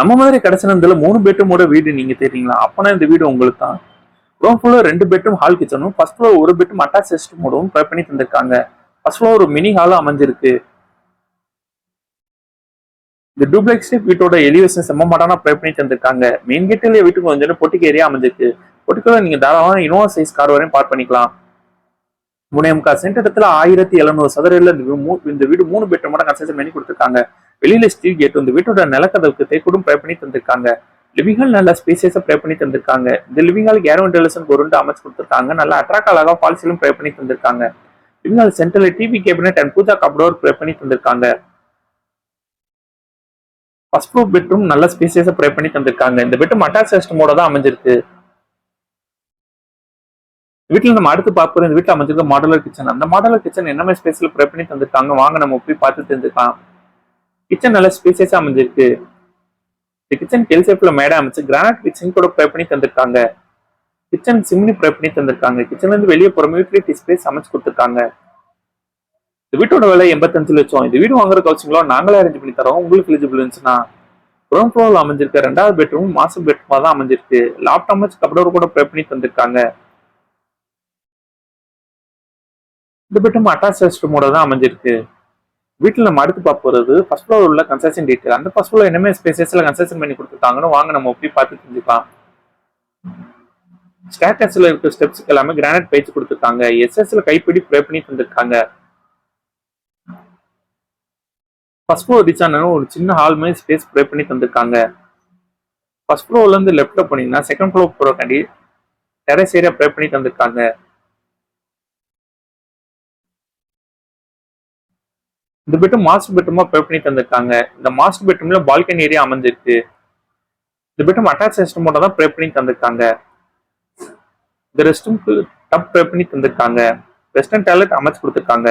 நம்ம மாதிரி கிடைச்சினதுல 3 பெட்ரூமோட வீடு நீங்க தெரியுங்களா? அப்பனா இந்த வீடு உங்களுக்கு தான். கிரவுண்ட் ஃப்ளோர் 2 பெட்ரூம் ஹால் கிச்சனும், ஃபர்ஸ்ட் ஃப்ளோர் 1 பெட்ரூம் அட்டாச் சிஸ்டமோடவும் ப்ரொவைட் பண்ணி தந்திருக்காங்க. ஃபர்ஸ்ட் ஃப்ளோர் ஒரு மினி ஹாலும் அமைஞ்சிருக்கு. இந்த டூப்ளெக்ஸ் வீட்டோட எலிவேஷன் செம்ம மாடான ப்ரொவைட் பண்ணி தந்திருக்காங்க. மெயின் கேட்ல வீட்டுக்கு கொஞ்சம் பொட்டிக்கு ஏரியா அமைஞ்சிருக்கு. பொட்டிக்குள்ள நீங்க தாராளமான இனோவா சைஸ் கார் வரையும் பார்க் பண்ணிக்கலாம். 3.25 சென்ட் இடத்துல 1700 சதுரடியில் இந்த வீடு 3 பெட்ரூமோட கன்ஸ்ட்ரக்ஷன் பண்ணி கொடுத்துருக்காங்க. வெளியில ஸ்டீல் கேட் இந்த வீட்டோட நிலக்கதவுக்கு தேக்கூடும் ப்ரொவைட் பண்ணி தந்திருக்காங்க. லிவிங் ஹால் நல்ல ஸ்பேசியஸா ப்ரொவைட் பண்ணி தந்திருக்காங்க. இந்த லிவிங் ஹால் ஏர் வென்டிலேஷன் பொருண்டு அமைச்சு கொடுத்துருக்காங்க. நல்லா அட்ராக்ட் அழகா ஃபால்ஸிலும் ப்ரொவைட் பண்ணி தந்திருக்காங்க. லிவிங் ஹால் சென்டர்ல TV cabinet and pooja cupboard provide பண்ணி தந்திருக்காங்க. ஃபர்ஸ்ட் ஃப்ளோர் பெட்ரூம் நல்ல ஸ்பேசியஸா ப்ரொவைட் பண்ணி தந்திருக்காங்க. இந்த பெட்ரூம் அட்டாச் சிஸ்டமோட தான் அமைஞ்சிருக்கு. வீட்டுல நம்ம அடுத்து பார்ப்போம். இந்த வீட்டுல அமைஞ்சிருக்க மாடலர் கிச்சன். அந்த மாடலர் கிச்சன் என்ன மாதிரி ஸ்பேஸ்ல ப்ரொவைட் பண்ணி தந்திருக்காங்க வாங்க நம்ம போய் பார்த்து தெரிஞ்சுக்கலாம். கிச்சன் நல்ல ஸ்பேசியஸா அமைஞ்சிருக்கு. இந்த கிச்சன் எல் ஷேப்ல மேடை அமைச்சு கிரானைட் கிச்சன் கூட ப்ரொவைட் பண்ணி தந்திருக்காங்க. கிச்சன் சிம்னி ப்ரொவைட் பண்ணி தந்திருக்காங்க. கிச்சன்ல இருந்து வெளியே போற யூட்டிலிட்டி ஸ்பேஸ் அமைச்சு கொடுத்துருக்காங்க. இந்த வீட்டோட விலை 85 லட்சம். இந்த வீடு வாங்குற கவுச்சிங்களோ நாங்களே அரேஞ்ச் பண்ணி தரோம். உங்களுக்கு எலிஜிபிள் இருந்துச்சுன்னா கிரவுண்ட் ஃப்ளோர்ல அமைஞ்சிருக்க 2வது பெட்ரூம் மாஸ்டர் பெட்ரூமா தான் அமைஞ்சிருக்கு. லாப்டாப் அமைச்சு கப்டோர் கூட ப்ரொவைட் பண்ணி தந்திருக்காங்க. இந்த பெட்ரூம் அட்டாச் ரெஸ்ட்ரூமோட தான் அமைஞ்சிருக்கு. வீட்டில் நம்ம அடுத்து பார்க்க போறது ஃபர்ஸ்ட் ஃப்ளோர் உள்ள கன்ஸ்ட்ரக்ஷன் டீடைல். அந்த ஃபர்ஸ்ட் ஃப்ளோர் என்னமே ஸ்பேசஸ்ல கன்ஸ்ட்ரக்ஷன் பண்ணி கொடுத்துருக்காங்கன்னு வாங்க நம்ம போய் பார்த்து தெரிஞ்சுக்கலாம். ஸ்டேர்கேஸ்ல இருக்க ஸ்டெப்ஸ்க்கு எல்லாமே கிரானைட் பேச்சு கொடுத்துருக்காங்க. எஸ்எஸ்ல கைப்பிடி ப்ரொவைட் பண்ணி தந்திருக்காங்க. ஃபர்ஸ்ட் ஃப்ளோர் ரீச்சான ஒரு சின்ன ஹால் மாதிரி ஸ்பேஸ் ப்ரொவைட் பண்ணி தந்திருக்காங்க. ஃபர்ஸ்ட் ஃப்ளோர்ல இருந்து லெஃப்ட்ல போனீங்கன்னா செகண்ட் ஃப்ளோர் போறக்காண்டி டெரஸ் ஏரியா ப்ரொவைட் பண்ணி தந்திருக்காங்க. இந்த பெட்ரூம் மாஸ்டர் பெட்ரூமா ப்ரொவைட் பண்ணி தந்திருக்காங்க. இந்த மாஸ்டர் பெட்ரூம்ல பால்கனி ஏரியா அமைஞ்சிருக்கு. இந்த பெட்ரூம் அட்டாச் சிஸ்டமோட தான் ப்ரொவைட் பண்ணி தந்திருக்காங்க. இந்த ரெஸ்ட் ரூம்க்கு டப் ப்ரொவைட் பண்ணி தந்திருக்காங்க. வெஸ்டர்ன் டாய்லெட் அமைச்சு கொடுத்துருக்காங்க.